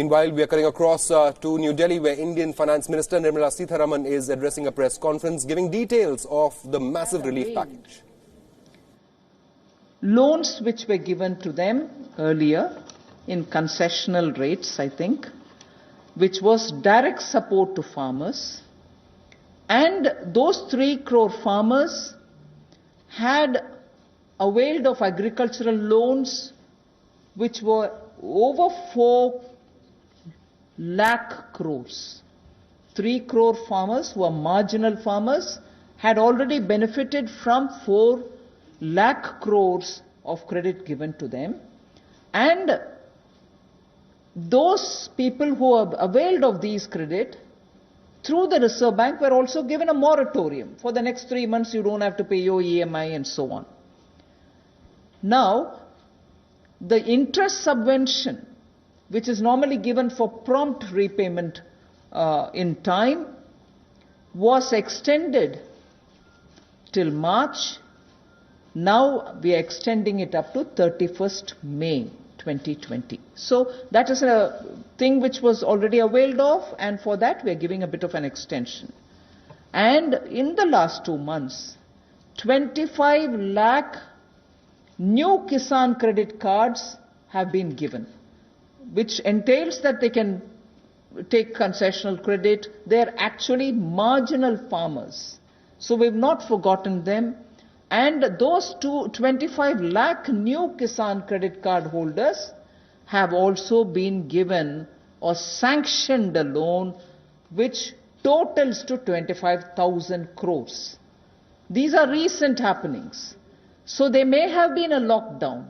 Meanwhile, we are cutting across to New Delhi, where Indian Finance Minister Nirmala Sitharaman is addressing a press conference, giving details of the massive relief package. Loans which were given to them earlier in concessional rates, I think, which was direct support to farmers. And those 3 crore farmers had availed of agricultural loans which were over 4 lakh crores. 3 crore farmers who are marginal farmers had already benefited from 4 lakh crores of credit given to them. And those people who have availed of these credit through the Reserve Bank were also given a moratorium. For the next 3 months you don't have to pay your EMI and so on. Now, the interest subvention, which is normally given for prompt repayment in time, was extended till March. Now we are extending it up to 31st May 2020. So that is a thing which was already availed of, and for that we are giving a bit of an extension. And in the last 2 months, 25 lakh new Kisan credit cards have been given, which entails that they can take concessional credit. They're actually marginal farmers. So we've not forgotten them. And those 25 lakh new Kisan credit card holders have also been given or sanctioned a loan which totals to 25,000 crores. These are recent happenings. So there may have been a lockdown,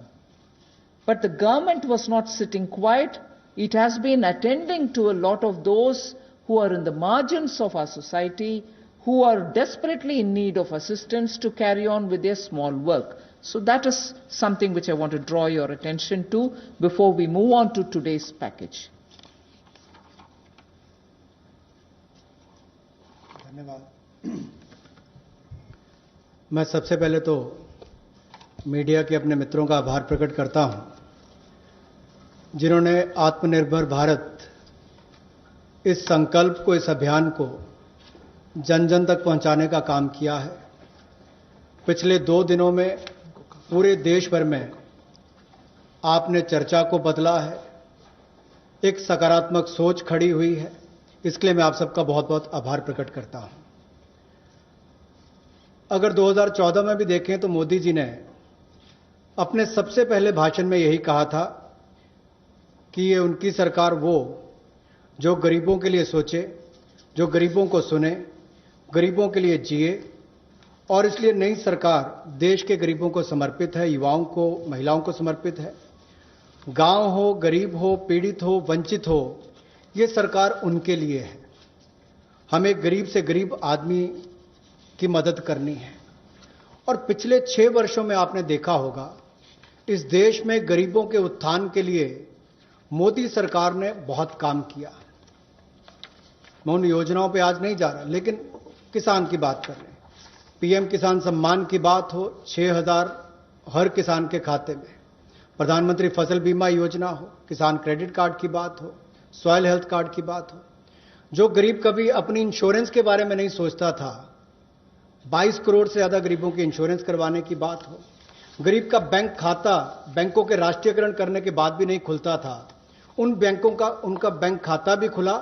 but the government was not sitting quiet. It has been attending to a lot of those who are in the margins of our society, who are desperately in need of assistance to carry on with their small work. So that is something which I want to draw your attention to before we move on to today's package. धन्यवाद। मैं सबसे पहले तो media के अपने मित्रों का आभार प्रकट करता हूं, जिन्होंने आत्मनिर्भर भारत इस संकल्प को, इस अभियान को जन जन तक पहुंचाने का काम किया है। पिछले 2 दिनों में पूरे देश भर में आपने चर्चा को बदला है, एक सकारात्मक सोच खड़ी हुई है। इसके लिए मैं आप सबका बहुत बहुत आभार प्रकट करता हूं। अगर 2014 में भी देखें तो मोदी जी ने अपने सबसे पहले भाषण में यही कहा था कि ये उनकी सरकार वो जो गरीबों के लिए सोचे, जो गरीबों को सुने, गरीबों के लिए जिए, और इसलिए नई सरकार देश के गरीबों को समर्पित है, युवाओं को, महिलाओं को समर्पित है। गांव हो, गरीब हो, पीड़ित हो, वंचित हो, ये सरकार उनके लिए है। हमें गरीब से गरीब आदमी की मदद करनी है। और पिछले 6 वर्षों में आपने देखा होगा, इस देश में गरीबों के उत्थान के लिए मोदी सरकार ने बहुत काम किया। मैं उन योजनाओं पे आज नहीं जा रहा, लेकिन किसान की बात कर रहे हैं। पीएम किसान सम्मान की बात हो, 6,000 हर किसान के खाते में, प्रधानमंत्री फसल बीमा योजना हो, किसान क्रेडिट कार्ड की बात हो, सॉइल हेल्थ कार्ड की बात हो। जो गरीब कभी अपनी इंश्योरेंस के बारे में नहीं सोचता था, 22 करोड़ से ज्यादा गरीबों की इंश्योरेंस करवाने की बात हो। गरीब का बैंक खाता बैंकों के राष्ट्रीयकरण करने के बाद भी नहीं खुलता था, उन बैंकों का उनका बैंक खाता भी खुला।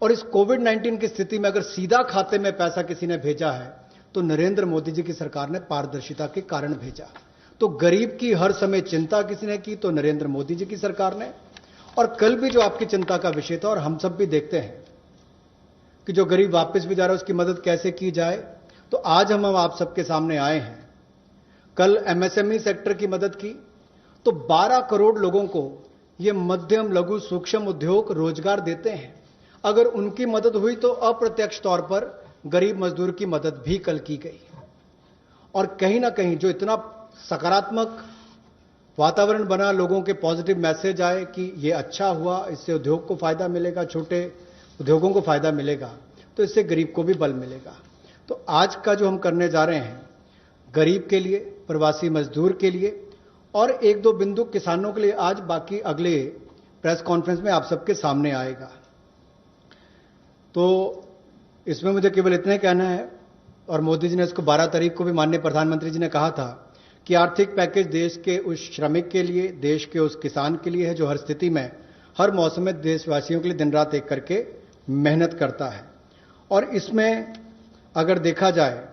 और इस कोविड-19 की स्थिति में अगर सीधा खाते में पैसा किसी ने भेजा है तो नरेंद्र मोदी जी की सरकार ने पारदर्शिता के कारण भेजा। तो गरीब की हर समय चिंता किसी ने की तो नरेंद्र मोदी जी की सरकार ने। और कल भी जो आपकी चिंता का विषय था, और हम सब भी देखते हैं कि जो गरीब वापस भी जा रहा है उसकी मदद कैसे की जाए, तो आज हम आप सबके सामने आए हैं। कल एमएसएमई सेक्टर की मदद की तो 12 करोड़ लोगों को ये मध्यम, लघु, सूक्ष्म उद्योग रोजगार देते हैं। अगर उनकी मदद हुई तो अप्रत्यक्ष तौर पर गरीब मजदूर की मदद भी कल की गई। और कहीं ना कहीं जो इतना सकारात्मक वातावरण बना, लोगों के पॉजिटिव मैसेज आए कि ये अच्छा हुआ, इससे उद्योग को फायदा मिलेगा, छोटे उद्योगों को फायदा मिलेगा, तो इससे गरीब को भी बल मिलेगा। तो आज का जो हम करने जा रहे हैं, गरीब के लिए, प्रवासी मजदूर के लिए और 1-2 बिंदु किसानों के लिए आज, बाकी अगले प्रेस कॉन्फ्रेंस में आप सबके सामने आएगा। तो इसमें मुझे केवल इतना ही कहना है, और मोदी जी ने इसको 12 तारीख को भी माननीय प्रधानमंत्री जी ने कहा था कि आर्थिक पैकेज देश के उस श्रमिक के लिए, देश के उस किसान के लिए है जो हर स्थिति में, हर मौसम में देशवासियों के लिए दिन रात एक करके मेहनत करता है। और इसमें अगर देखा जाए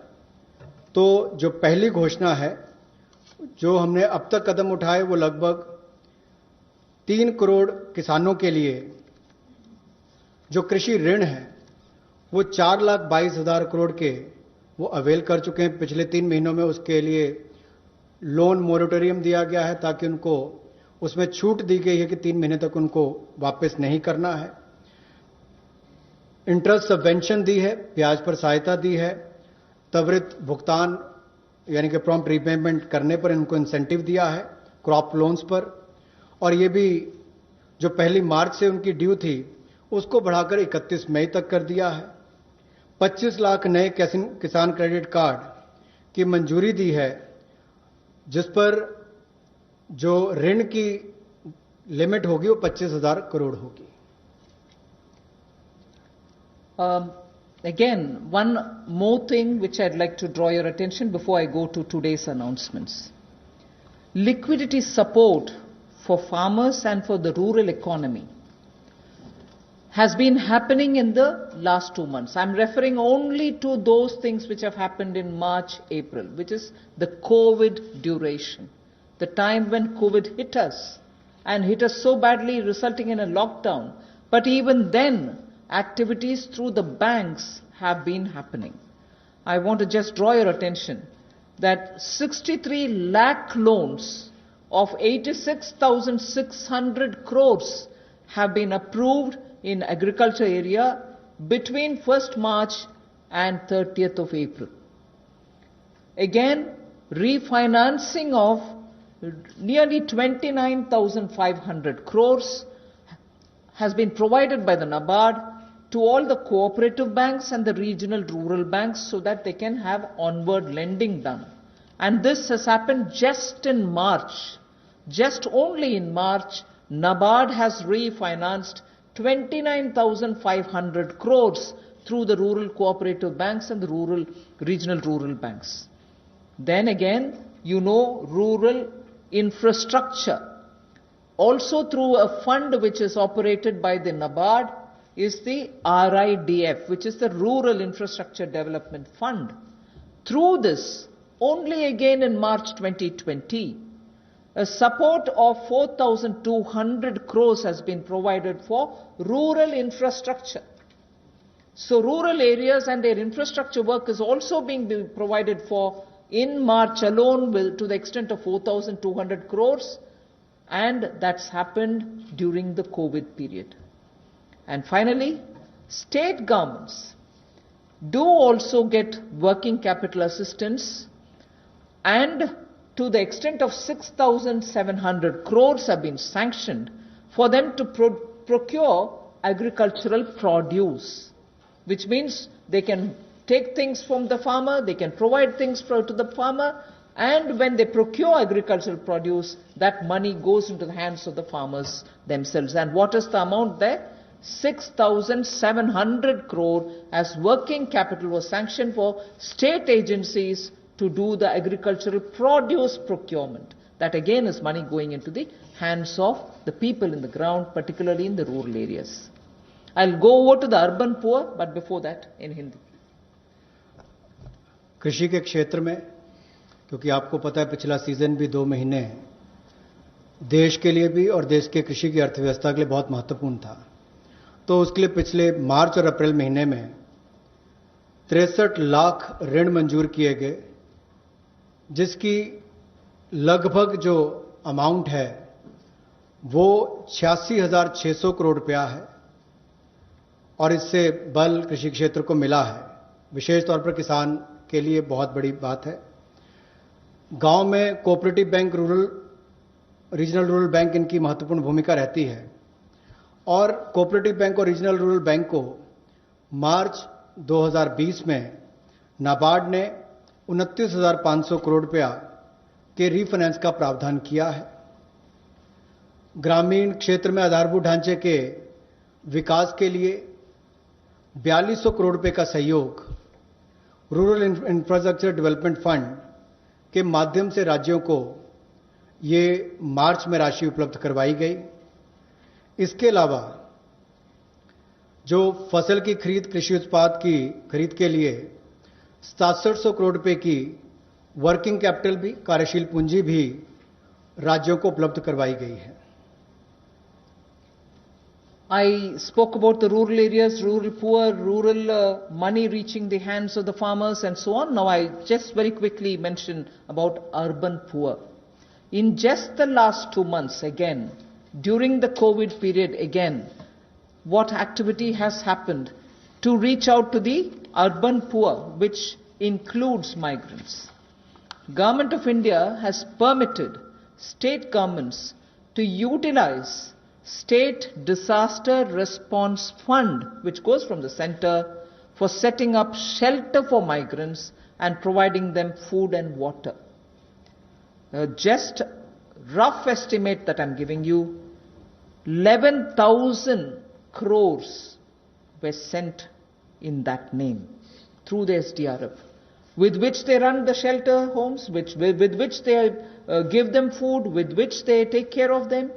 तो जो पहली घोषणा है जो हमने अब तक कदम उठाए वो लगभग 3 करोड़ किसानों के लिए जो कृषि ऋण है वो 4,22,000 करोड़ के वो अवेल कर चुके हैं। पिछले 3 महीनों में उसके लिए लोन मोरेटोरियम दिया गया है ताकि उनको उसमें छूट दी गई है कि 3 महीने तक उनको वापस नहीं करना है। इंटरेस्ट सबवेंशन दी है, ब्याज पर सहायता दी है, त्वरित भुगतान यानी कि प्रॉम्प्ट रीपेमेंट करने पर इनको इंसेंटिव दिया है, क्रॉप लोन्स पर, और ये भी जो 1 मार्च से उनकी ड्यू थी उसको बढ़ाकर 31 मई तक कर दिया है। 25 लाख नए किसान क्रेडिट कार्ड की मंजूरी दी है जिस पर जो ऋण की लिमिट होगी वो 25,000 करोड़ होगी। Again, one more thing which I'd like to draw your attention before I go to today's announcements. Liquidity support for farmers and for the rural economy has been happening in the last 2 months. I'm referring only to those things which have happened in March, April, which is the COVID duration, the time when COVID hit us and hit us so badly, resulting in a lockdown. But even then, activities through the banks have been happening. I want to just draw your attention that 63 lakh loans of 86,600 crores have been approved in agriculture area between 1st March and 30th of April. Again, refinancing of nearly 29,500 crores has been provided by the NABARD to all the cooperative banks and the regional rural banks so that they can have onward lending done. And this has happened just in March. Just only in March, NABARD has refinanced 29,500 crores through the rural cooperative banks and the regional rural banks. Then again, rural infrastructure. Also through a fund which is operated by the NABARD is the RIDF, which is the Rural Infrastructure Development Fund. Through this, only again in March 2020, a support of 4,200 crores has been provided for rural infrastructure. So rural areas and their infrastructure work is also being provided for in March alone to the extent of 4,200 crores, and that's happened during the COVID period. And finally, state governments do also get working capital assistance, and to the extent of 6,700 crores have been sanctioned for them to procure agricultural produce, which means they can take things from the farmer, they can provide things to the farmer, and when they procure agricultural produce, that money goes into the hands of the farmers themselves. And what is the amount there? 6,700 crore as working capital was sanctioned for state agencies to do the agricultural produce procurement. That again is money going into the hands of the people in the ground, particularly in the rural areas. I'll go over to the urban poor, but before that in Hindi. कृषि के क्षेत्र में, क्योंकि आपको पता है पिछला season भी 2 महीने देश के लिए भी और देश के कृषि की अर्थव्यवस्था के लिए बहुत महत्वपूर्ण था, तो उसके लिए पिछले मार्च और अप्रैल महीने में 63 लाख ऋण मंजूर किए गए, जिसकी लगभग जो अमाउंट है वो 86,600 करोड़ रुपया है, और इससे बल कृषि क्षेत्र को मिला है। विशेष तौर पर किसान के लिए बहुत बड़ी बात है। गांव में cooperative bank, regional rural bank इनकी महत्वपूर्ण भूमिका रहती है, और कोऑपरेटिव बैंक और रीजनल रूरल बैंक को मार्च 2020 में नाबार्ड ने 29,500 करोड़ रुपया के रीफाइनेंस का प्रावधान किया है। ग्रामीण क्षेत्र में आधारभूत ढांचे के विकास के लिए 4200 करोड़ रुपए का सहयोग रूरल इंफ्रास्ट्रक्चर डेवलपमेंट फंड के माध्यम से राज्यों को ये मार्च में राशि उपलब्ध करवाई गई। इसके अलावा जो फसल की खरीद, कृषि उत्पाद की खरीद के लिए 6700 करोड़ रुपए की वर्किंग कैपिटल भी, कार्यशील पूंजी भी राज्यों को उपलब्ध करवाई गई है। I spoke about the rural areas, rural poor, rural money reaching the hands of the farmers and so on. Now I just very quickly mention about urban poor. In just the last 2 months again, during the COVID period again, what activity has happened to reach out to the urban poor, which includes migrants. Government of India has permitted state governments to utilize State Disaster Response Fund, which goes from the center, for setting up shelter for migrants and providing them food and water. Just rough estimate that I'm giving you, 11,000 crores were sent in that name through the SDRF, with which they run the shelter homes, with which they give them food, with which they take care of them.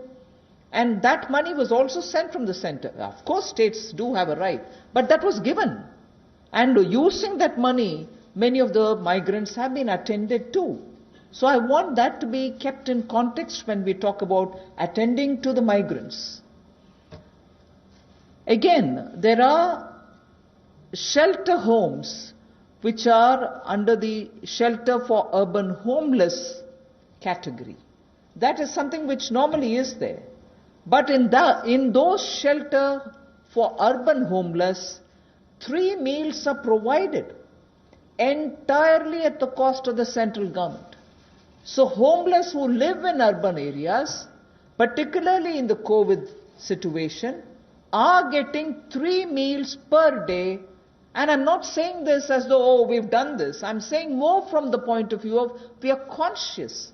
And that money was also sent from the center. Of course, states do have a right, but that was given. And using that money, many of the migrants have been attended to. So I want that to be kept in context when we talk about attending to the migrants. Again, there are shelter homes which are under the shelter for urban homeless category. That is something which normally is there. But in those shelter for urban homeless, 3 meals are provided entirely at the cost of the central government. So homeless who live in urban areas, particularly in the COVID situation, are getting 3 meals per day. And I'm not saying this as though, oh, we've done this. I'm saying more from the point of view of we are conscious.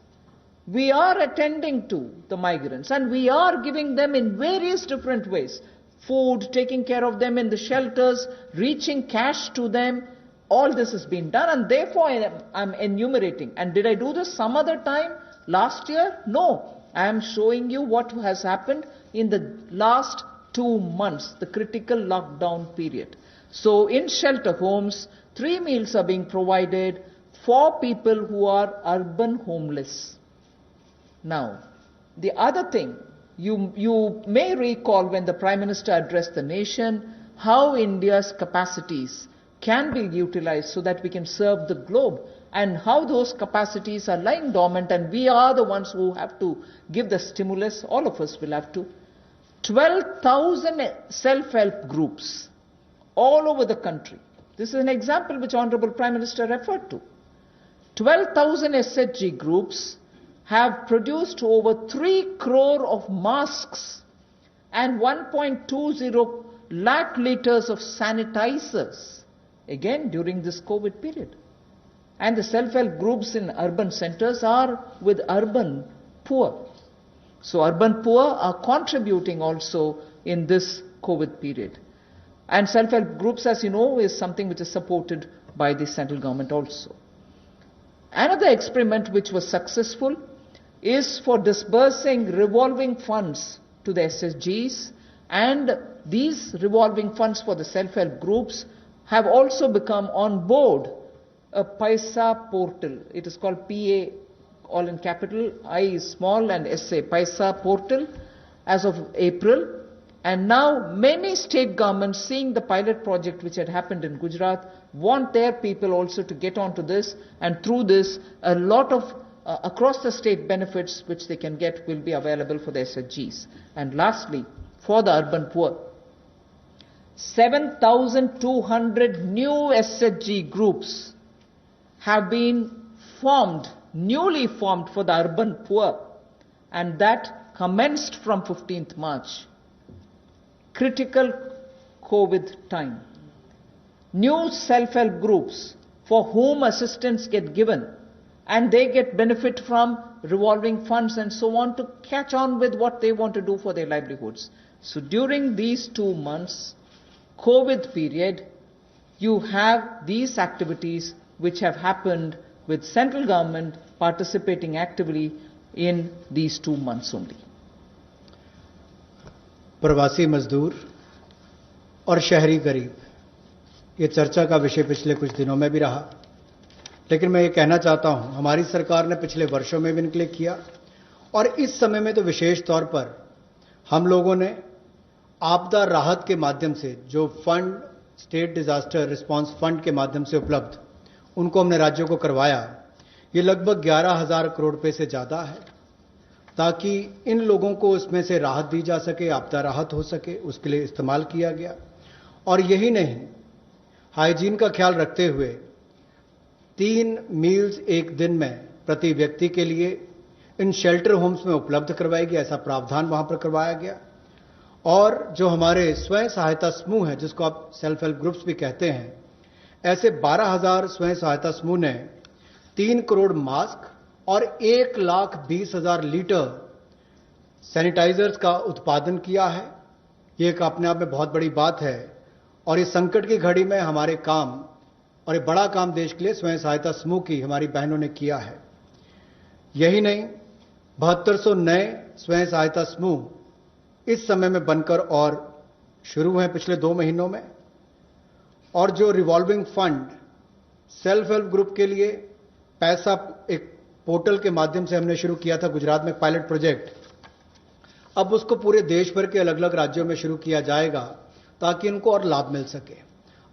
We are attending to the migrants and we are giving them in various different ways. Food, taking care of them in the shelters, reaching cash to them. All this has been done and therefore I'm enumerating. And did I do this some other time last year? No. I am showing you what has happened in the last 2 months, the critical lockdown period. So in shelter homes, 3 meals are being provided for people who are urban homeless. Now, the other thing, you may recall when the Prime Minister addressed the nation, how India's capacities can be utilized so that we can serve the globe, and how those capacities are lying dormant and we are the ones who have to give the stimulus, all of us will have to. 12,000 self-help groups all over the country. This is an example which Honorable Prime Minister referred to. 12,000 SHG groups have produced over 3 crore of masks and 1.20 lakh liters of sanitizers, again during this COVID period. And the self-help groups in urban centers are with urban poor. So urban poor are contributing also in this COVID period. And self-help groups, as you know, is something which is supported by the central government also. Another experiment which was successful is for disbursing revolving funds to the SSGs, and these revolving funds for the self-help groups have also become on board a Paisa portal. It is called PA, all in capital, I is small and SA, Paisa portal, as of April. And now many state governments, seeing the pilot project which had happened in Gujarat, want their people also to get onto this, and through this a lot of across the state benefits which they can get will be available for the SHGs. And lastly, for the urban poor, 7,200 new SHG groups have been formed, newly formed for the urban poor, and that commenced from 15th March. Critical COVID time. New self-help groups for whom assistance get given, and they get benefit from revolving funds and so on to catch on with what they want to do for their livelihoods. So during these 2 months, COVID period, you have these activities which have happened with central government participating actively in these 2 months only. प्रवासी मजदूर और शहरी गरीब, ये चर्चा का विषय पिछले कुछ दिनों में भी रहा, लेकिन मैं ये कहना चाहता हूं, हमारी सरकार ने पिछले वर्षों में भी इनके लिए किया और इस समय में तो विशेष तौर पर हम लोगों ने आपदा राहत के माध्यम से जो fund, state disaster response fund के माध्यम से उपलब्ध, उनको हमने राज्यों को करवाया। ये लगभग 11,000 करोड़ रुपए से ज्यादा है, ताकि इन लोगों को उसमें से राहत दी जा सके, आपदा राहत हो सके, उसके लिए इस्तेमाल किया गया। और यही नहीं, हाइजीन का ख्याल रखते हुए 3 मील्स एक दिन में प्रति व्यक्ति के लिए इन शेल्टर होम्स में उपलब्ध करवाई गई, ऐसा प्रावधान वहां पर करवाया गया। और जो हमारे स्वयं सहायता समूह है, जिसको आप सेल्फ हेल्प ग्रुप्स भी कहते हैं, ऐसे 12,000 स्वयं सहायता समूह ने 3 करोड़ मास्क और 1,20,000 लीटर सैनिटाइजर्स का उत्पादन किया है। ये एक अपने आप में बहुत बड़ी बात है और इस संकट की घड़ी में हमारे काम और एक बड़ा काम देश के लिए स्वयं सहायता समूह की हमारी बहनों ने किया है। यही नहीं, 7200 नए स्वयं सहायता समूह इस समय में बनकर और शुरू हैं पिछले 2 महीनों में। और जो revolving fund self help group के लिए पैसा एक पोर्टल के माध्यम से हमने शुरू किया था गुजरात में पायलट प्रोजेक्ट, अब उसको पूरे देश भर के अलग अलग राज्यों में शुरू किया जाएगा ताकि इनको और लाभ मिल सके।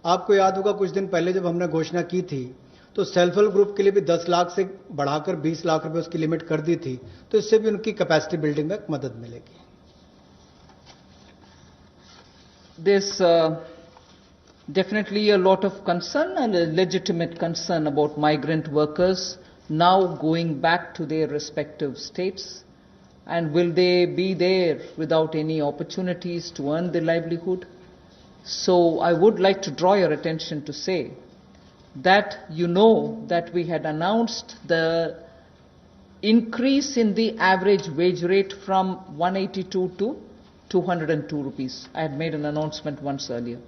आपको याद होगा कुछ दिन पहले जब हमने घोषणा की थी तो सेल्फ हेल्प ग्रुप के लिए भी 10 लाख से बढ़ाकर 20 लाख रुपए उसकी लिमिट कर दी थी, तो इससे भी उनकी कैपेसिटी बिल्डिंग में मदद मिलेगी। There's definitely a lot of concern and a legitimate concern about migrant workers now going back to their respective states. And will they be there without any opportunities to earn their livelihood? So I would like to draw your attention to say that you know that we had announced the increase in the average wage rate from 182 to 202 rupees. I had made an announcement once earlier.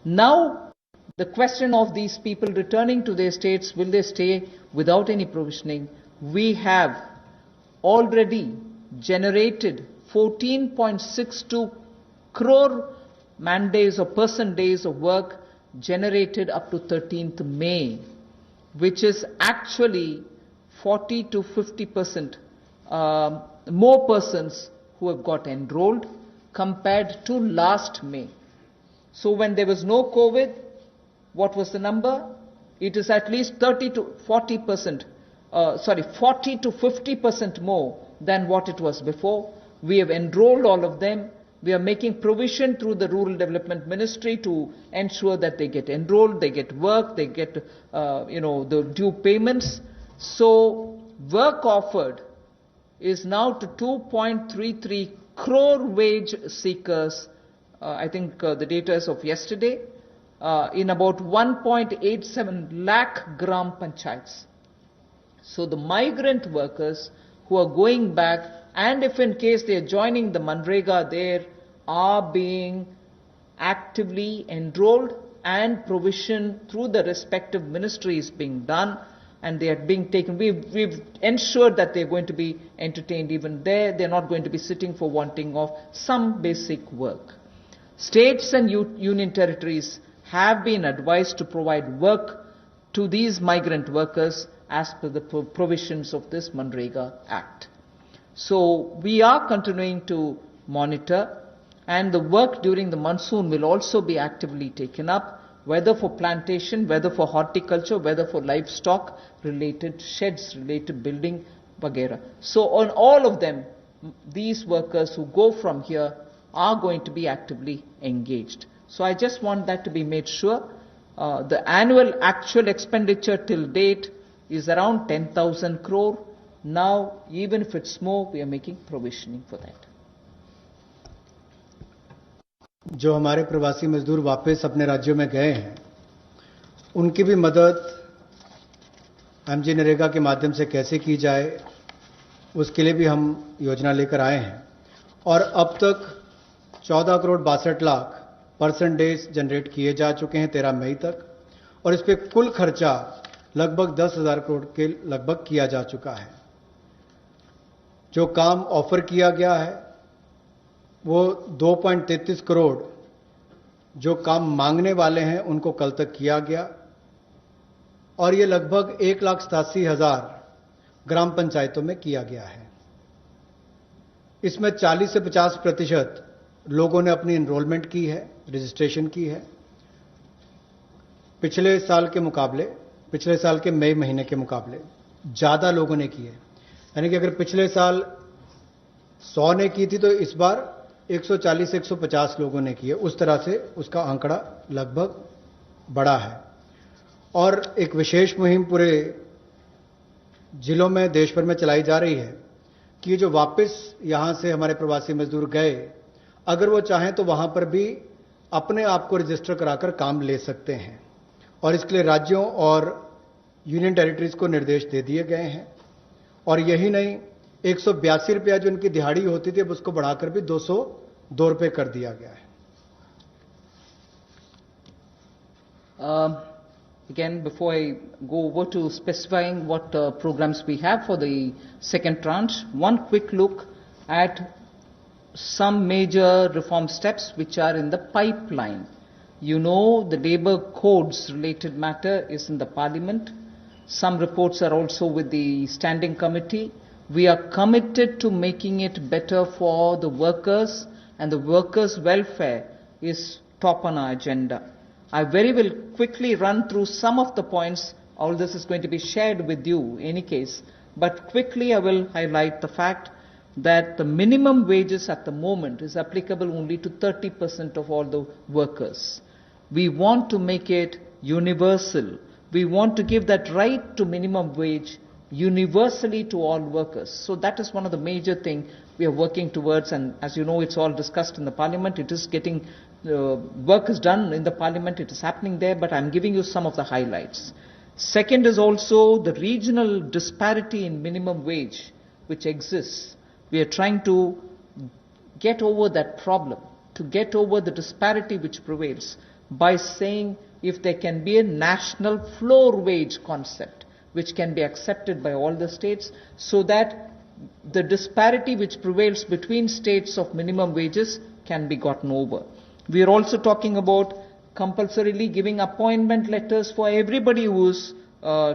Now, the question of these people returning to their states, will they stay without any provisioning? We have already generated 14.62 crore man days or person days of work generated up to 13th May, which is actually 40 to 50% more persons who have got enrolled compared to last May. So when there was no COVID, what was the number? It is at least 40 to 50% more than what it was before. We have enrolled all of them. We are making provision through the Rural Development Ministry to ensure that they get enrolled, they get work, they get the due payments. So work offered is now to 2.33 crore wage seekers. I think the data is of yesterday, in about 1.87 lakh gram panchayats. So the migrant workers who are going back, and if in case they are joining the Manrega, there are being actively enrolled and provision through the respective ministries being done, and they are being taken. We've ensured that they're going to be entertained even there. They're not going to be sitting for wanting of some basic work. States and union territories have been advised to provide work to these migrant workers as per the provisions of this Manrega Act. So we are continuing to monitor, and the work during the monsoon will also be actively taken up, whether for plantation, whether for horticulture, whether for livestock related sheds, related building, vagera. So on all of them, these workers who go from here are going to be actively engaged. So I just want that to be made sure. The annual actual expenditure till date is around 10,000 crore. Now, even if it's more, we are making provisioning for that. जो हमारे प्रवासी मजदूर वापस अपने राज्यों में गए हैं, उनकी भी मदद एमजी नरेगा के माध्यम से कैसे की जाए, उसके लिए भी हम योजना लेकर आए हैं और अब तक 14,62,00,000 पर्सन डेज जनरेट किए जा चुके हैं 13 मई तक और इस पे कुल खर्चा लगभग 10,000 करोड़ के लगभग किया जा चुका है। जो काम ऑफर किया गया है वो 2.33 करोड़ जो काम मांगने वाले हैं उनको कल तक किया गया और ये लगभग 1,87,000 ग्राम पंचायतों में किया गया है। इसमें 40 से 50% लोगों ने अपनी एनरोलमेंट की है, रजिस्ट्रेशन की है। पिछले साल के मई महीने के मुकाबले ज्यादा लोगों ने की है, यानी कि अगर पिछले साल 100 ने की थी तो इस बार 140 से 150 लोगों ने की है। उस तरह से उसका आंकड़ा लगभग बढ़ा है और एक विशेष मुहिम पूरे जिलों में देश भर में चलाई जा रही है कि जो वापस यहां से हमारे प्रवासी मजदूर गए, अगर वो चाहें तो वहां पर भी अपने आप को रजिस्टर कराकर काम ले सकते हैं और इसके लिए राज्यों और यूनियन टेरिटरीज को निर्देश दे दिए गए हैं। और यही नहीं, 182 रुपया जो उनकी दिहाड़ी होती थी अब उसको बढ़ाकर भी 202 रुपये कर दिया गया है। Again, before I go over to specifying what programs we have for the second tranche, one quick look at some major reform steps which are in the pipeline. You know, the labor codes related matter is in the parliament. Some reports are also with the standing committee. We are committed to making it better for the workers, and the workers' welfare is top on our agenda. I very will quickly run through some of the points. All this is going to be shared with you in any case, but quickly I will highlight the fact that the minimum wages at the moment is applicable only to 30% of all the workers. We want to make it universal. We want to give that right to minimum wage universally to all workers. So that is one of the major things we are working towards, and as you know, it's all discussed in the parliament. It is getting work is done in the parliament, it is happening there, but I'm giving you some of the highlights. Second is also the regional disparity in minimum wage which exists. We are trying to get over that problem, to get over the disparity which prevails by saying if there can be a national floor wage concept which can be accepted by all the states, so that the disparity which prevails between states of minimum wages can be gotten over. We are also talking about compulsorily giving appointment letters for everybody who is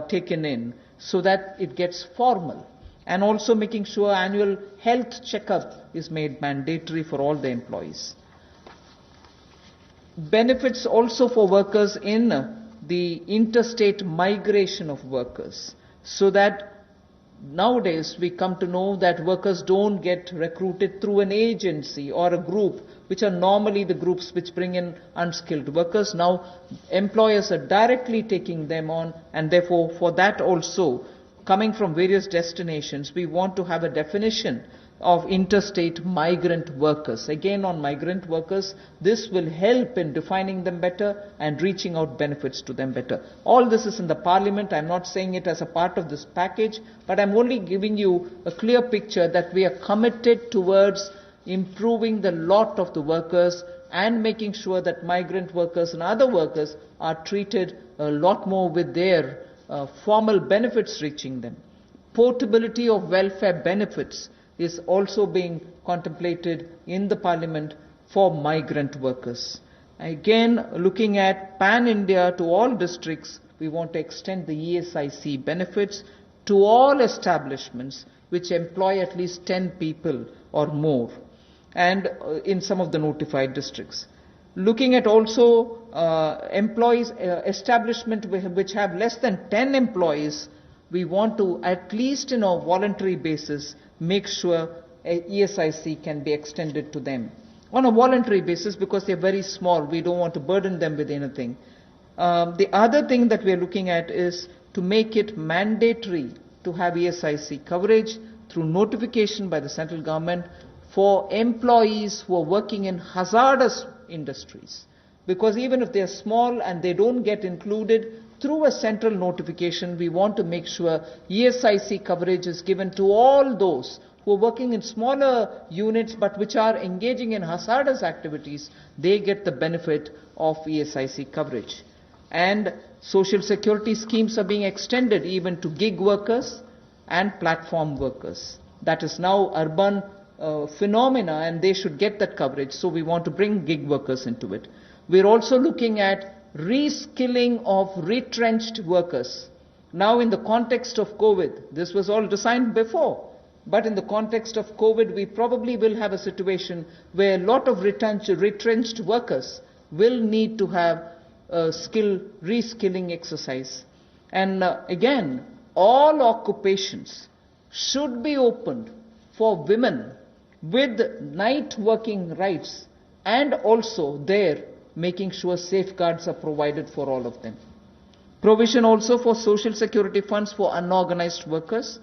taken in, so that it gets formal, and also making sure annual health checkup is made mandatory for all the employees. Benefits also for workers in the interstate migration of workers, so that nowadays we come to know that workers don't get recruited through an agency or a group, which are normally the groups which bring in unskilled workers. Now employers are directly taking them on, and therefore for that also, coming from various destinations, we want to have a definition of interstate migrant workers. Again, on migrant workers, this will help in defining them better and reaching out benefits to them better. All this is in the parliament. I'm not saying it as a part of this package, but I'm only giving you a clear picture that we are committed towards improving the lot of the workers and making sure that migrant workers and other workers are treated a lot more with their formal benefits reaching them. Portability of welfare benefits is also being contemplated in the parliament for migrant workers. Again, looking at pan-India to all districts, we want to extend the ESIC benefits to all establishments which employ at least 10 people or more, and in some of the notified districts. Looking at also employees, establishment which have less than 10 employees, we want to, at least in a voluntary basis, make sure ESIC can be extended to them. On a voluntary basis, because they're very small, we don't want to burden them with anything. The other thing that we're looking at is to make it mandatory to have ESIC coverage through notification by the central government for employees who are working in hazardous industries. Because even if they're small and they don't get included, through a central notification, we want to make sure ESIC coverage is given to all those who are working in smaller units but which are engaging in hazardous activities. They get the benefit of ESIC coverage. And social security schemes are being extended even to gig workers and platform workers. That is now urban phenomena, and they should get that coverage. So we want to bring gig workers into it. We're also looking at reskilling of retrenched workers. Now in the context of COVID, this was all designed before, but in the context of COVID, we probably will have a situation where a lot of retrenched workers will need to have a reskilling exercise. And again, all occupations should be opened for women with night working rights, and also there making sure safeguards are provided for all of them. Provision also for social security funds for unorganized workers,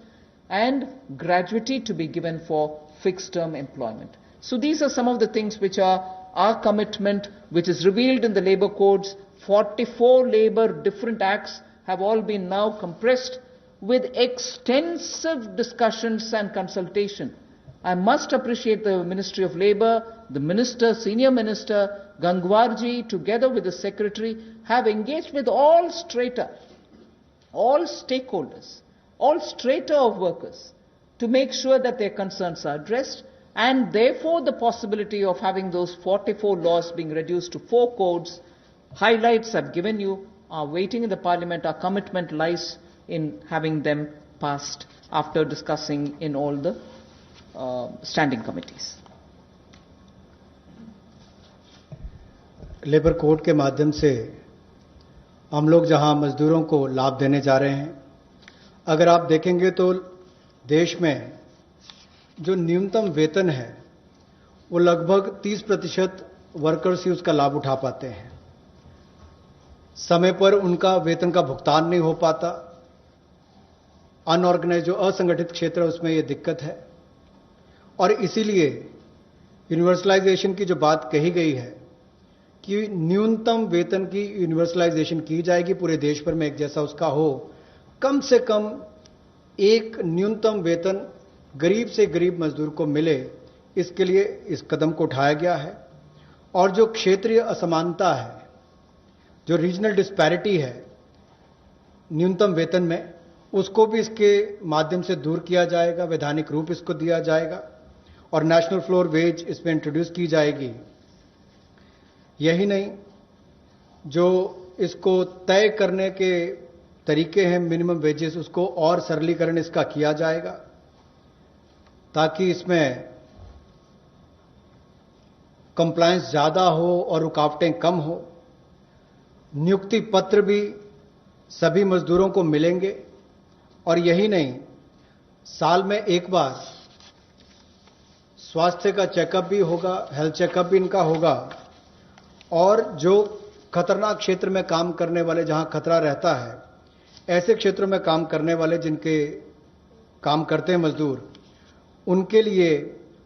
and gratuity to be given for fixed term employment. So these are some of the things which are our commitment, which is revealed in the labor codes. 44 labor different acts have all been now compressed with extensive discussions and consultation. I must appreciate the Ministry of Labour, the Minister, Senior Minister, Gangwarji, together with the Secretary, have engaged with all strata, all stakeholders, all strata of workers, to make sure that their concerns are addressed, and therefore the possibility of having those 44 laws being reduced to 4 codes. Highlights I've given you are waiting in the Parliament. Our commitment lies in having them passed after discussing in all the standing committees. Labour code के माध्यम से हम लोग जहां मजदूरों को लाभ देने जा रहे हैं, अगर आप देखेंगे तो देश में जो न्यूनतम वेतन है वो लगभग 30% वर्कर्स ही उसका लाभ उठा पाते हैं। समय पर उनका वेतन का भुगतान नहीं हो पाता। अनऑर्गेनाइज जो असंगठित क्षेत्र है उसमें ये दिक्कत है, और इसीलिए यूनिवर्सलाइजेशन की जो बात कही गई है कि न्यूनतम वेतन की यूनिवर्सलाइजेशन की जाएगी, पूरे देश भर में एक जैसा उसका हो, कम से कम एक न्यूनतम वेतन गरीब से गरीब मजदूर को मिले, इसके लिए इस कदम को उठाया गया है। और जो क्षेत्रीय असमानता है, जो रीजनल डिस्पैरिटी है न्यूनतम वेतन में, उसको भी इसके माध्यम से दूर किया जाएगा, वैधानिक रूप इसको दिया जाएगा और नेशनल फ्लोर वेज इसमें इंट्रोड्यूस की जाएगी। यही नहीं, जो इसको तय करने के तरीके हैं मिनिमम वेजेस, उसको और सरलीकरण इसका किया जाएगा ताकि इसमें कंप्लायंस ज्यादा हो और रुकावटें कम हो। नियुक्ति पत्र भी सभी मजदूरों को मिलेंगे, और यही नहीं, साल में एक बार स्वास्थ्य का चेकअप भी होगा, हेल्थ चेकअप भी इनका होगा। और जो खतरनाक क्षेत्र में काम करने वाले, जहां खतरा रहता है, ऐसे क्षेत्रों में काम करने वाले जिनके काम करते हैं मजदूर, उनके लिए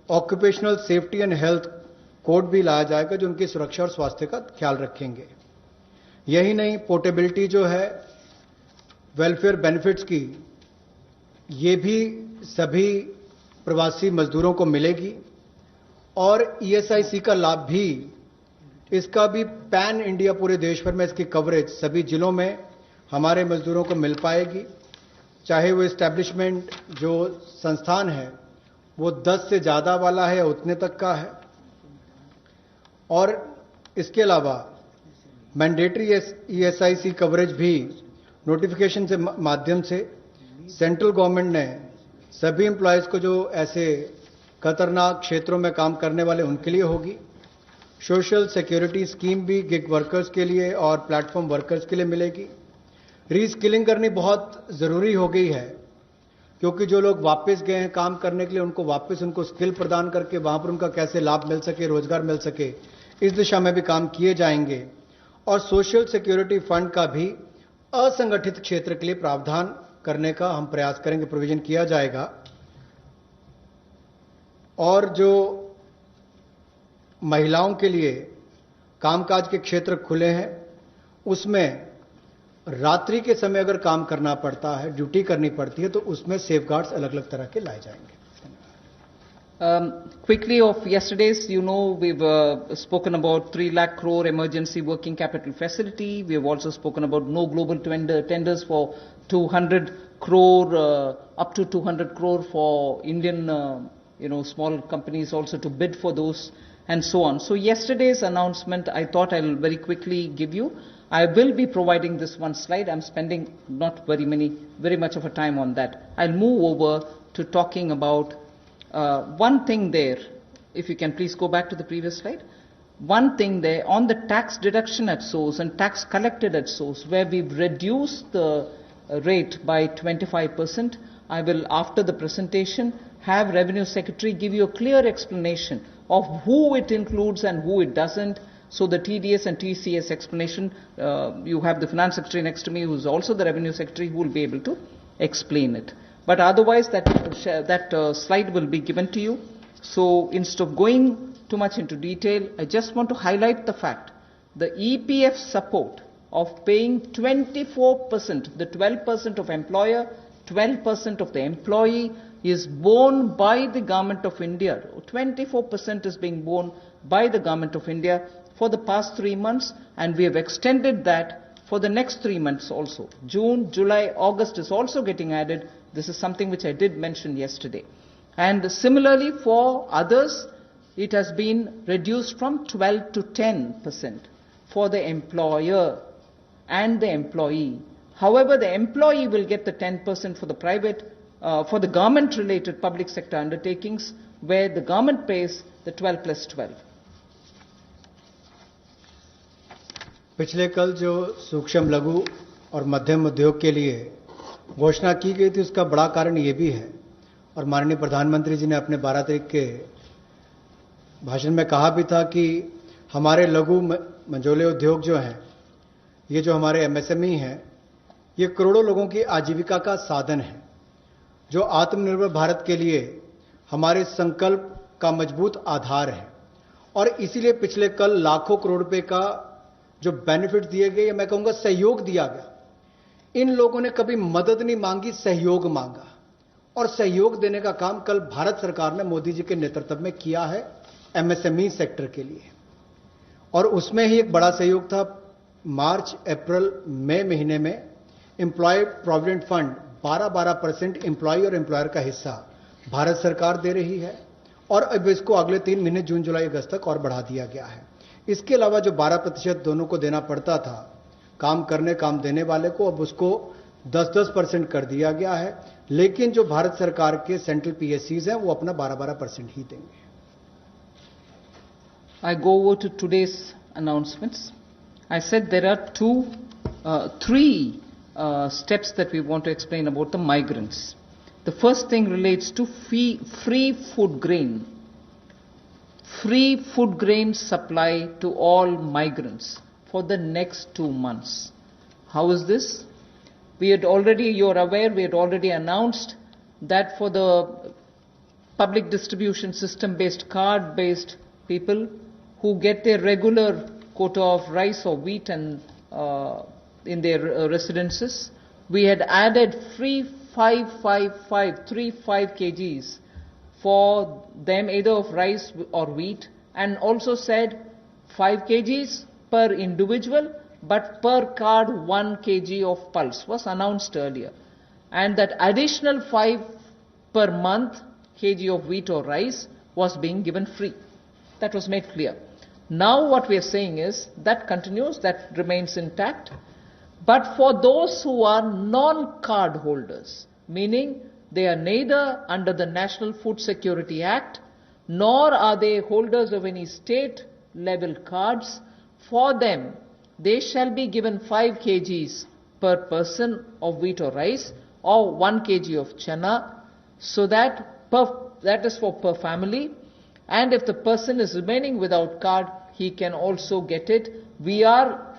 occupational safety and health code भी लाया जाएगा जो उनकी सुरक्षा और स्वास्थ्य का ख्याल रखेंगे। यही नहीं, पोर्टेबिलिटी जो है वेलफेयर बेनिफिट्स की, ये भी सभी प्रवासी मजदूरों को मिलेगी। और ईएसआईसी का लाभ भी, इसका भी पैन इंडिया पूरे देश भर में इसकी कवरेज सभी जिलों में हमारे मजदूरों को मिल पाएगी, चाहे वो एस्टैब्लिशमेंट जो संस्थान है वो 10 से ज्यादा वाला है या उतने तक का है। और इसके अलावा मैंडेटरी ईएसआईसी कवरेज भी नोटिफिकेशन से माध्यम से सेंट्रल गवर्नमेंट ने सभी एम्प्लॉयज को, जो ऐसे खतरनाक क्षेत्रों में काम करने वाले, उनके लिए होगी। सोशल सिक्योरिटी स्कीम भी गिग वर्कर्स के लिए और प्लेटफॉर्म वर्कर्स के लिए मिलेगी। रीस्किलिंग करनी बहुत जरूरी हो गई है, क्योंकि जो लोग वापस गए हैं काम करने के लिए, उनको वापस उनको स्किल प्रदान करके वहां पर उनका कैसे लाभ मिल सके, रोजगार मिल सके, इस दिशा में भी काम किए जाएंगे। और सोशल सिक्योरिटी फंड का भी असंगठित क्षेत्र के लिए प्रावधान करने का हम प्रयास करेंगे, प्रोविजन किया जाएगा। और जो महिलाओं के लिए कामकाज के क्षेत्र खुले हैं, उसमें रात्रि के समय अगर काम करना पड़ता है, ड्यूटी करनी पड़ती है, तो उसमें सेफगार्ड्स अलग अलग तरह के लाए जाएंगे. Quickly of yesterday's, you know, we've spoken about 3 lakh crore emergency working capital facility. We have also spoken about no global tenders for 200 crore, up to 200 crore for Indian, small companies also to bid for those and so on. So yesterday's announcement, I thought I'll very quickly give you. I will be providing this one slide. I'm spending not very much of a time on that. I'll move over to talking about one thing there, if you can please go back to the previous slide. One thing there on the tax deduction at source and tax collected at source, where we've reduced the rate by 25%. I will, after the presentation, have Revenue Secretary give you a clear explanation of who it includes and who it doesn't. So the TDS and TCS explanation, you have the Finance Secretary next to me, who is also the Revenue Secretary, who will be able to explain it. But otherwise, that slide will be given to you. So instead of going too much into detail, I just want to highlight the fact the EPF support of paying 24%, the 12% of employer, 12% of the employee is borne by the Government of India. 24% is being borne by the Government of India for the past 3 months, and we have extended that for the next 3 months also. June, July, August is also getting added. This is something which I did mention yesterday. And similarly for others, it has been reduced from 12 to 10% for the employer and the employee. However, the employee will get the 10% for the for the government-related public sector undertakings, where the government pays the 12 plus 12. पिछले कल जो सूक्ष्म लघु और मध्यम उद्योग के लिए घोषणा की गई थी, उसका बड़ा कारण ये भी है, और माननीय प्रधानमंत्री जी ने अपने 12 तारीख के भाषण में कहा भी था कि हमारे लघु मंझोले उद्योग जो हैं, ये जो हमारे एमएसएमई हैं, ये करोड़ों लोगों की आजीविका का साधन है, जो आत्मनिर्भर भारत के लिए हमारे संकल्प का मजबूत आधार है. और इसीलिए पिछले कल लाखों करोड़ रुपए का जो बेनिफिट दिए गए, मैं कहूंगा सहयोग दिया गया. इन लोगों ने कभी मदद नहीं मांगी, सहयोग मांगा, और सहयोग देने का काम कल भारत सरकार ने मोदी जी के नेतृत्व में किया है एमएसएमई सेक्टर के लिए. और उसमें ही एक बड़ा सहयोग था. मार्च, अप्रैल, मई महीने में एम्प्लॉय प्रोविडेंट फंड 12% एम्प्लॉय और एम्प्लॉयर का हिस्सा भारत सरकार दे रही है, और अब इसको अगले 3 महीने जून, जुलाई, अगस्त तक और बढ़ा दिया गया है. इसके अलावा जो 12% दोनों को देना पड़ता था काम देने वाले को, अब उसको 10% कर दिया गया है. लेकिन जो भारत सरकार के सेंट्रल पीएससीज हैं, वो अपना 12% ही देंगे. I go over to today's announcements. I said there are 3 steps that we want to explain about the migrants. The first thing relates to free food grain. Free food grain supply to all migrants for the next 2 months. How is this? You're aware, we had already announced that for the public distribution system based, card based people who get their regular quota of rice or wheat and in their residences, we had added free 35 kgs for them, either of rice or wheat, and also said 5 kgs per individual, but per card 1 kg of pulse was announced earlier. And that additional 5 per month kg of wheat or rice was being given free. That was made clear. Now what we are saying is that continues, that remains intact. But for those who are non-card holders, meaning they are neither under the National Food Security Act, nor are they holders of any state-level cards, for them, they shall be given 5 kgs per person of wheat or rice, or 1 kg of chana, so that is for per family. And if the person is remaining without card, he can also get it. We are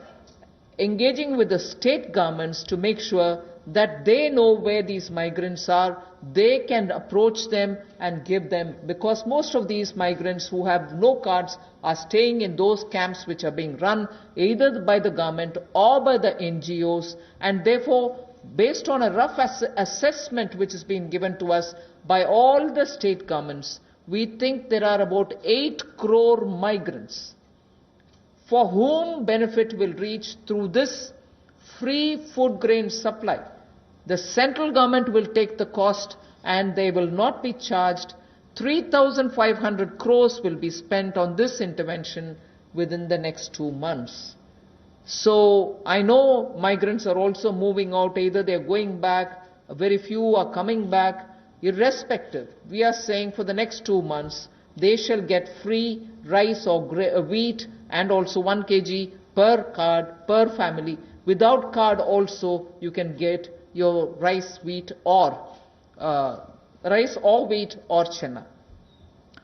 engaging with the state governments to make sure that they know where these migrants are, they can approach them and give them, because most of these migrants who have no cards are staying in those camps which are being run either by the government or by the NGOs, and therefore, based on a rough assessment which has been given to us by all the state governments, we think there are about 8 crore migrants for whom benefit will reach through this free food grain supply. The central government will take the cost and they will not be charged. 3,500 crores will be spent on this intervention within the next 2 months. So I know migrants are also moving out, either they are going back, very few are coming back. Irrespective, we are saying for the next 2 months, they shall get free rice or wheat and also 1 kg per card, per family. Without card also, you can get your rice, wheat or wheat or chenna.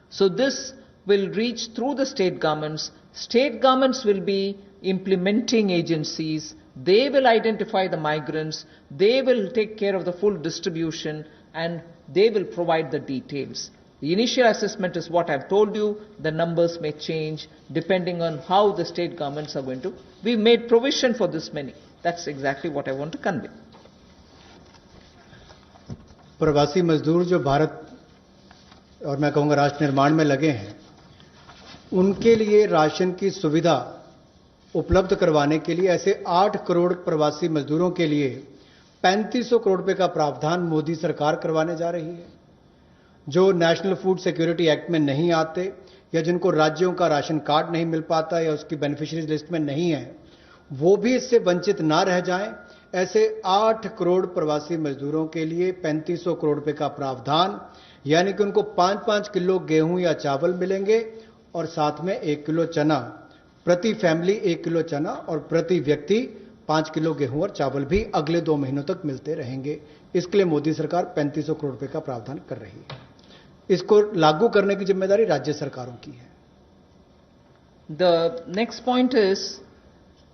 So this will reach through the state governments. State governments will be implementing agencies. They will identify the migrants. They will take care of the full distribution and they will provide the details. The initial assessment is what I've told you. The numbers may change depending on how the state governments are going to. We made provision for this many. That's exactly what I want to convey. प्रवासी मजदूर जो भारत और मैं कहूँगा राष्ट्र निर्माण में लगे हैं, उनके लिए राशन की सुविधा उपलब्ध करवाने के लिए ऐसे 8 करोड़ प्रवासी मजदूरों के लिए 3500 करोड़ रुपए का प्रावधान मोदी सरकार करवाने जा रही है। जो नेशनल फूड सिक्योरिटी एक्ट में नहीं आते या जिनको राज्यों का राशन कार्ड नहीं मिल पाता या उसकी बेनिफिशियरीज लिस्ट में नहीं है, वो भी इससे वंचित ना रह जाएं। ऐसे 8 करोड़ प्रवासी मजदूरों के लिए 3500 करोड़ रुपए का प्रावधान, यानी कि उनको 5-5 किलो गेहूं या चावल मिलेंगे और साथ में 1 किलो चना, प्रति फैमिली 1 किलो चना और प्रति व्यक्ति 5 किलो गेहूं और चावल भी अगले 2 महीनों तक मिलते रहेंगे। इसके लिए मोदी सरकार 3500 करोड़ रुपए का प्रावधान कर रही है। इसको लागू करने की जिम्मेदारी राज्य सरकारों की है। The next point is,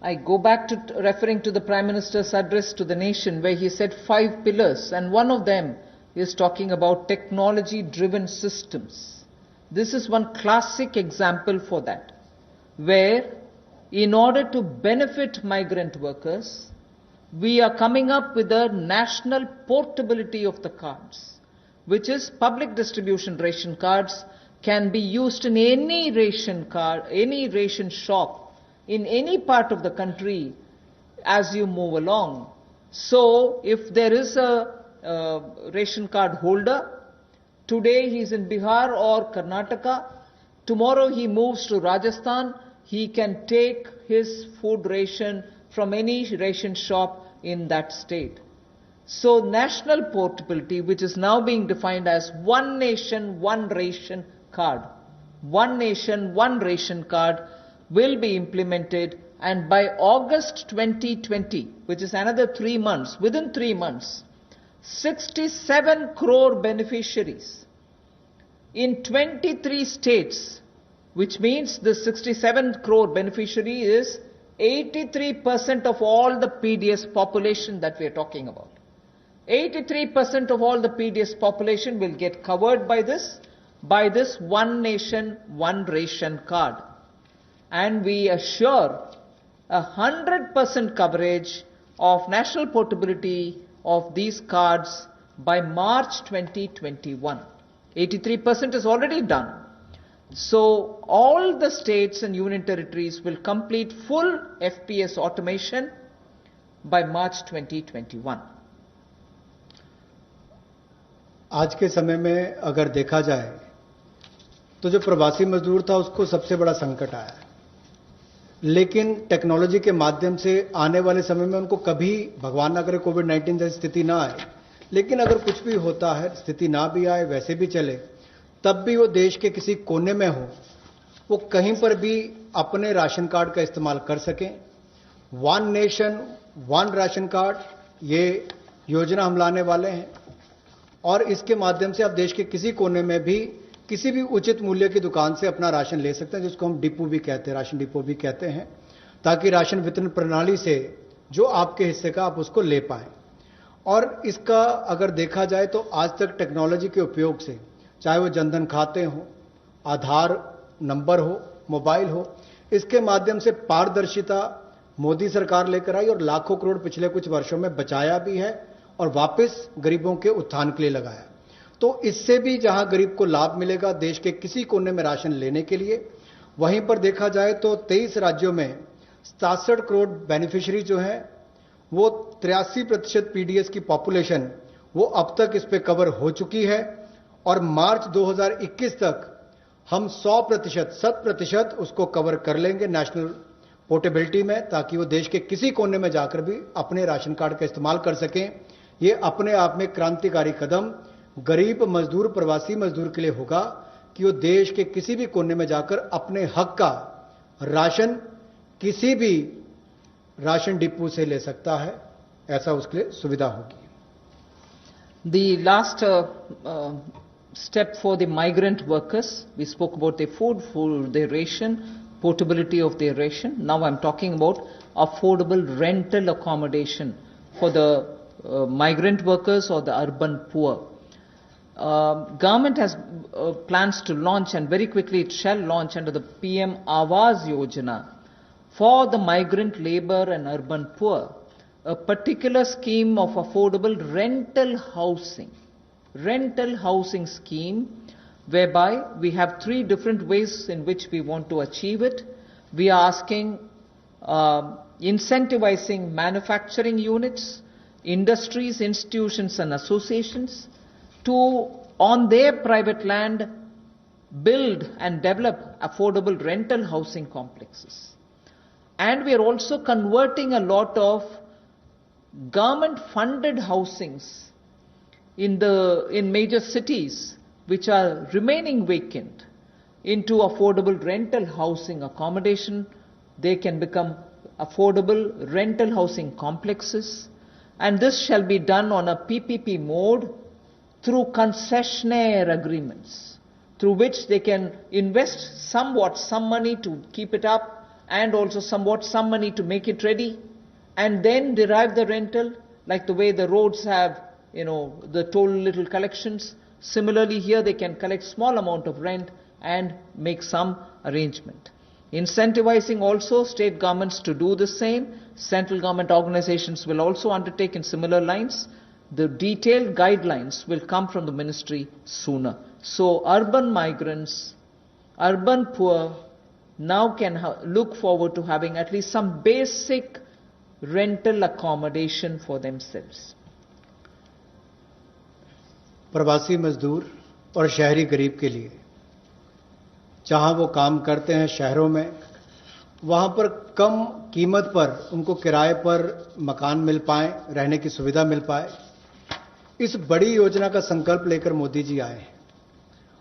I go back to referring to the Prime Minister's address to the nation where he said 5 pillars, and one of them is talking about technology-driven systems. This is one classic example for that, where in order to benefit migrant workers, we are coming up with a national portability of the cards, which is public distribution ration cards can be used in any ration card, any ration shop, in any part of the country as you move along. So if there is a ration card holder, today he is in Bihar or Karnataka, tomorrow he moves to Rajasthan, he can take his food ration from any ration shop in that state. So national portability, which is now being defined as one nation, one ration card. One nation, one ration card will be implemented, and by August 2020, which is another 3 months, within 3 months, 67 crore beneficiaries in 23 states, which means the 67 crore beneficiary is 83% of all the PDS population that we are talking about. 83% of all the PDS population will get covered by this one nation, one ration card. And we assure 100% coverage of national portability of these cards by March 2021. 83% is already done. So all the states and union territories will complete full FPS automation by March 2021. आज के समय में अगर देखा जाए तो जो प्रवासी मजदूर था उसको सबसे बड़ा संकट आया, लेकिन टेक्नोलॉजी के माध्यम से आने वाले समय में उनको कभी भगवान ना करे कोविड-19 जैसी स्थिति ना आए, लेकिन अगर कुछ भी होता है, स्थिति ना भी आए, वैसे भी चले, तब भी वो देश के किसी कोने में हो, वो कहीं पर भी अपने राशन कार्ड का इस्तेमाल कर सकें। One nation one ration card, ये योजना हम लाने वाले हैं और इसके माध्यम से आप देश के किसी कोने में भी किसी भी उचित मूल्य की दुकान से अपना राशन ले सकते हैं, जिसको हम डिपो भी कहते हैं, राशन डिपो भी कहते हैं, ताकि राशन वितरण प्रणाली से जो आपके हिस्से का आप उसको ले पाएं। और इसका अगर देखा जाए तो आज तक टेक्नोलॉजी के उपयोग से, चाहे वो जनधन खाते हो, आधार नंबर हो, मोबाइल हो, इसके माध्यम से पारदर्शिता मोदी सरकार लेकर आई और लाखों करोड़ पिछले कुछ वर्षों में बचाया भी है और वापस गरीबों के उत्थान के लिए लगाया। तो इससे भी जहां गरीब को लाभ मिलेगा देश के किसी कोने में राशन लेने के लिए, वहीं पर देखा जाए तो 23 राज्यों में 67 करोड़ बेनिफिशियरी जो हैं वो 83% पीडीएस की पॉपुलेशन वो अब तक इस पे कवर हो चुकी है और मार्च 2021 तक हम 100% उसको कवर कर लेंगे नेशनल पोर्टेबिलिटी में, ताकि वो देश के किसी कोने में जाकर भी अपने राशन कार्ड का इस्तेमाल कर सकें। ये अपने आप में क्रांतिकारी कदम गरीब मजदूर, प्रवासी मजदूर के लिए होगा कि वो देश के किसी भी कोने में जाकर अपने हक का राशन किसी भी राशन डिपो से ले सकता है, ऐसा उसके लिए सुविधा होगी। The last step for the migrant workers, we spoke about their food, for their ration, portability of their ration. Now I'm talking about affordable rental accommodation for the migrant workers or the urban poor. Government has plans to launch, and very quickly it shall launch under the PM Awas Yojana for the migrant labor and urban poor, a particular scheme of affordable rental housing scheme, whereby we have three different ways in which we want to achieve it. We are asking incentivizing manufacturing units, industries, institutions and associations to, on their private land, build and develop affordable rental housing complexes. And we are also converting a lot of government funded housings in major cities which are remaining vacant into affordable rental housing accommodation. They can become affordable rental housing complexes, and this shall be done on a PPP mode through concessionaire agreements, through which they can invest somewhat some money to keep it up and also somewhat some money to make it ready, and then derive the rental, like the way the roads have, the toll little collections. Similarly here they can collect small amount of rent and make some arrangement. Incentivizing also state governments to do the same. Central government organizations will also undertake in similar lines. The detailed guidelines will come from the ministry sooner. So urban migrants, urban poor now can look forward to having at least some basic rental accommodation for themselves. प्रवासी मजदूर और शहरी गरीब के लिए, जहां वो काम करते हैं शहरों में, वहां पर कम कीमत पर उनको किराए पर मकान मिल पाए, रहने की सुविधा मिल पाए, इस बड़ी योजना का संकल्प लेकर मोदी जी आए हैं।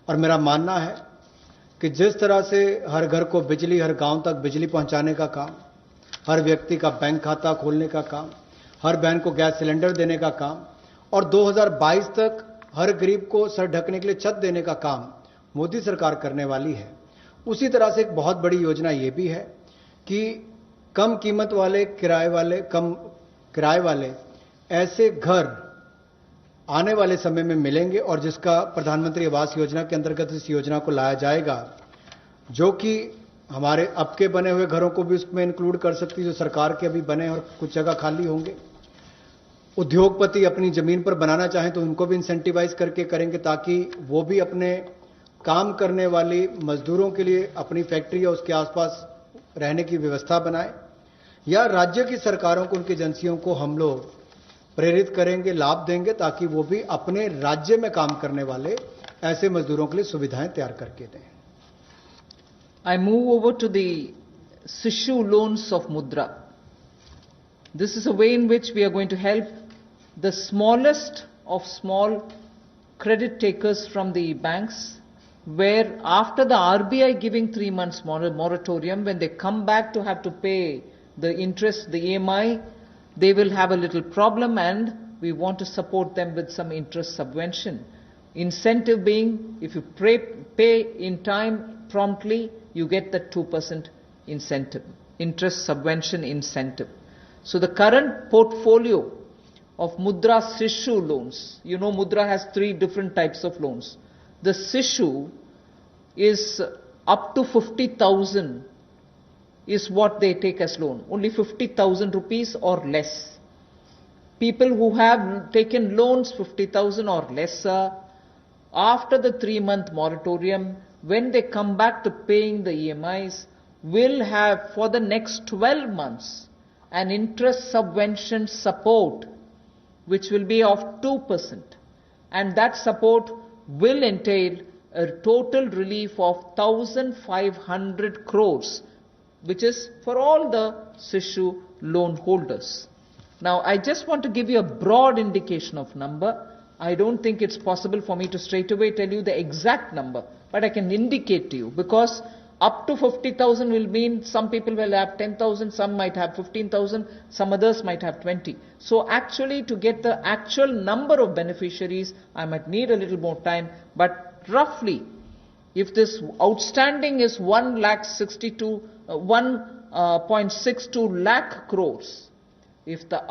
और मेरा मानना है कि जिस तरह से हर घर को बिजली, हर गांव तक बिजली पहुंचाने का काम, हर व्यक्ति का बैंक खाता खोलने का काम, हर बहन को गैस सिलेंडर देने का काम, और 2022 तक हर गरीब को सर ढकने के लिए छत देने का काम मोदी सरकार करने वाली है, उसी तरह से एक बहुत बड़ी योजना ये भी है कि कम कीमत वाले, कम किराए वाले ऐसे घर आने वाले समय में मिलेंगे, और जिसका प्रधानमंत्री आवास योजना के अंतर्गत इस योजना को लाया जाएगा, जो कि हमारे अब के बने हुए घरों को भी उसमें इंक्लूड कर सकती है, जो सरकार के अभी बने और कुछ जगह खाली होंगे। उद्योगपति अपनी जमीन पर बनाना चाहें तो उनको भी इंसेंटिवाइज करके करेंगे, ताकि वो भी अपने काम करने वाली मजदूरों के लिए अपनी फैक्ट्री या उसके आसपास रहने की व्यवस्था बनाए, या राज्य की सरकारों को, उनकी एजेंसियों को हम लोग प्रेरित करेंगे, लाभ देंगे, ताकि वो भी अपने राज्य में काम करने वाले ऐसे मजदूरों के लिए सुविधाएं तैयार करके दें। I move over to the Sishu loans of Mudra. This is a way in which we are going to help the smallest of small credit takers from the banks, where after the RBI giving 3 months moratorium, when they come back to have to pay the interest, the EMI, they will have a little problem, and we want to support them with some interest subvention. Incentive being, if you pay in time promptly, you get the 2% incentive, interest subvention incentive. So the current portfolio of Mudra Sishu loans. You know, Mudra has 3 different types of loans. The Sishu is up to 50,000 is what they take as loan. Only 50,000 rupees or less. People who have taken loans 50,000 or lesser, after the 3-month moratorium, when they come back to paying the EMIs, will have for the next 12 months an interest subvention support which will be of 2%, and that support will entail a total relief of 1,500 crores, which is for all the Sishu loan holders. Now, I just want to give you a broad indication of number. I don't think it's possible for me to straight away tell you the exact number, but I can indicate to you, because up to 50,000 will mean some people will have 10,000, some might have 15,000, some others might have 20. So actually, to get the actual number of beneficiaries, I might need a little more time, but roughly, if this outstanding is 1.62 lakh crores, if the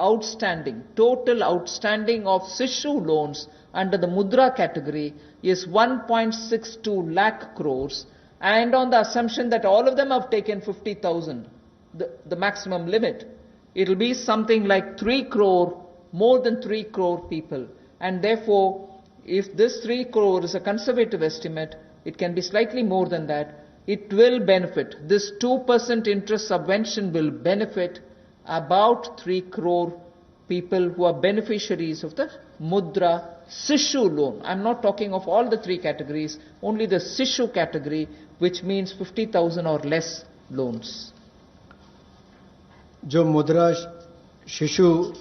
total outstanding of Sishu loans under the Mudra category is 1.62 lakh crores, and on the assumption that all of them have taken 50,000, the maximum limit, it will be something like 3 crore, more than 3 crore people. And therefore, if this 3 crore is a conservative estimate, it can be slightly more than that. It will benefit. This 2% interest subvention will benefit about 3 crore people who are beneficiaries of the Mudra Sishu loan. I'm not talking of all the 3 categories, only the Sishu category, which means 50,000 or less loans. जो मुद्रा शिशु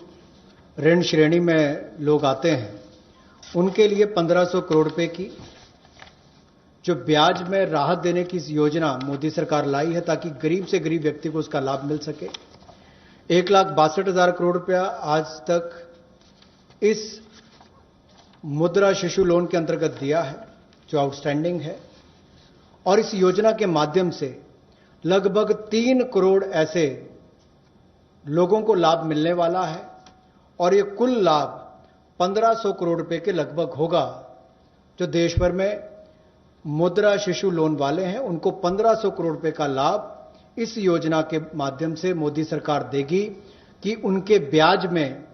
ऋण श्रेणी में लोग आते हैं, उनके लिए 1500 करोड़ रुपए की जो ब्याज में राहत देने की योजना मोदी सरकार लाई है, ताकि गरीब से गरीब व्यक्ति को उसका लाभ मिल सके। 1,62,000 करोड़ रुपया आज तक इस मुद्रा शिशु लोन के अंतर्गत दिया है, जो आउटस्टैंडिंग है, और इस योजना के माध्यम से लगभग 3 करोड़ ऐसे लोगों को लाभ मिलने वाला है, और ये कुल लाभ 1500 करोड़ रुपए के लगभग होगा। जो देश भर में मुद्रा शिशु लोन वाले हैं, उनको 1500 करोड़ रुपए का लाभ इस योजना के माध्यम से मोदी सरकार देगी, कि उनके ब्याज में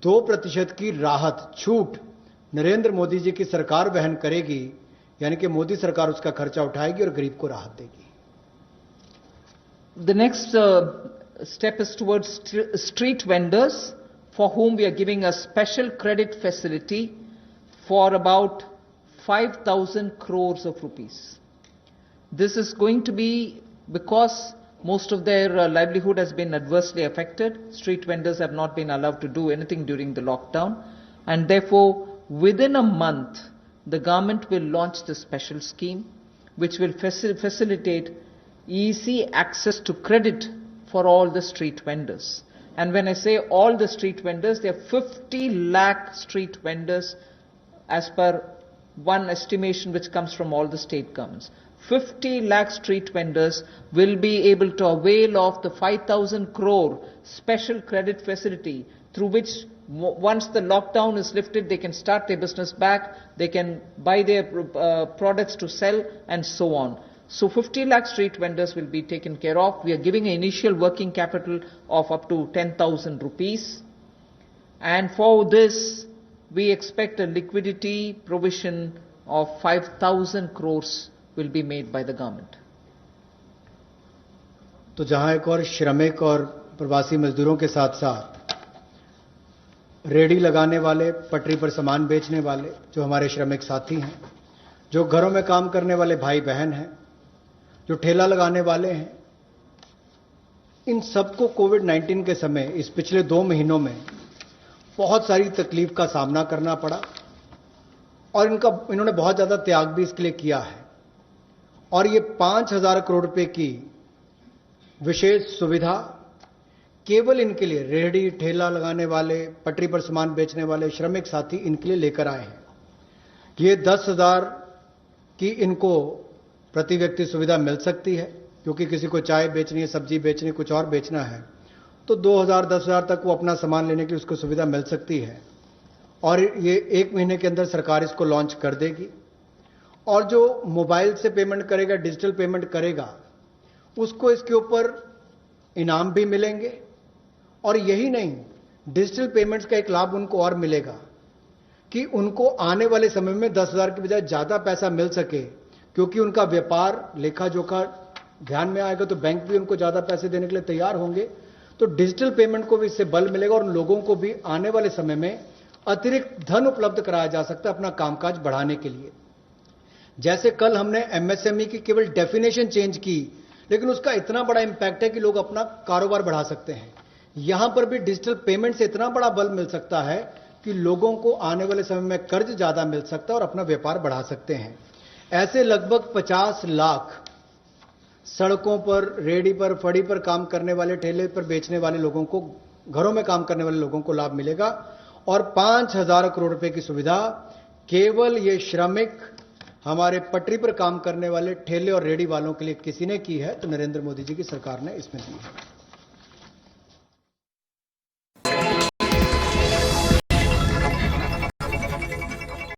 2% की राहत, छूट नरेंद्र मोदी जी की सरकार वहन करेगी, यानी कि मोदी सरकार उसका खर्चा उठाएगी और गरीब को राहत देगी। The next step is towards street vendors, for whom we are giving a special credit facility for about 5,000 crores of rupees. This is going to be because most of their livelihood has been adversely affected. Street vendors have not been allowed to do anything during the lockdown, and therefore within a month the government will launch this special scheme, which will facilitate easy access to credit for all the street vendors. And when I say all the street vendors, there are 50 lakh street vendors as per one estimation which comes from all the state governments. 50 lakh street vendors will be able to avail of the 5,000 crore special credit facility, through which once the lockdown is lifted, they can start their business back, they can buy their products to sell, and so on. So 50 lakh street vendors will be taken care of. We are giving an initial working capital of up to 10,000 rupees. And for this, we expect a liquidity provision of 5,000 crores will be made by the government. तो जहां एक और श्रमिक और प्रवासी मजदूरों के साथ साथ रेडी लगाने वाले, पटरी पर सामान बेचने वाले जो हमारे श्रमिक साथी हैं, जो घरों में काम करने वाले भाई बहन हैं, जो ठेला लगाने वाले हैं, इन सबको कोविड-19 के समय इस पिछले 2 महीनों में बहुत सारी तकलीफ का सामना करना पड़ा, और इन्होंने बहुत ज्यादा त्याग भी इसके लिए किया है। और ये 5,000 करोड़ रुपए की विशेष सुविधा केवल इनके लिए, रेहड़ी ठेला लगाने वाले, पटरी पर सामान बेचने वाले श्रमिक साथी, इनके लिए लेकर आए हैं। ये 10,000 की इनको प्रति व्यक्ति सुविधा मिल सकती है, क्योंकि किसी को चाय बेचनी है, सब्जी बेचनी है, कुछ और बेचना है, तो 2000 10,000 तक वो अपना सामान लेने की उसको सुविधा मिल सकती है। और ये 1 महीने के अंदर सरकार इसको लॉन्च कर देगी। और जो मोबाइल से पेमेंट करेगा, डिजिटल पेमेंट करेगा, उसको इसके ऊपर इनाम भी मिलेंगे। और यही नहीं, डिजिटल पेमेंट्स का एक लाभ उनको और मिलेगा कि उनको आने वाले समय में 10,000 की बजाय ज्यादा पैसा मिल सके, क्योंकि उनका व्यापार लेखा जोखा ध्यान में आएगा तो बैंक भी उनको ज्यादा पैसे देने के लिए तैयार होंगे। तो डिजिटल पेमेंट को भी इससे बल मिलेगा और उन लोगों को भी आने वाले समय में अतिरिक्त धन उपलब्ध कराया जा सकता है अपना कामकाज बढ़ाने के लिए। जैसे कल हमने एमएसएमई की केवल डेफिनेशन चेंज की, लेकिन उसका इतना बड़ा इंपैक्ट है कि लोग अपना कारोबार बढ़ा सकते हैं। यहां पर भी डिजिटल पेमेंट से इतना बड़ा बल मिल सकता है कि लोगों को आने वाले समय में कर्ज ज्यादा मिल सकता है और अपना व्यापार बढ़ा सकते हैं। ऐसे लगभग 50 लाख सड़कों पर, रेहड़ी पर, फड़ी पर काम करने वाले, ठेले पर बेचने वाले लोगों को, घरों में काम करने वाले लोगों को लाभ मिलेगा। और 5,000 करोड़ रुपए की सुविधा केवल ये श्रमिक, हमारे पटरी पर काम करने वाले ठेले और रेहड़ी वालों के लिए किसी ने की है तो नरेंद्र मोदी जी की सरकार ने इसमें दी है।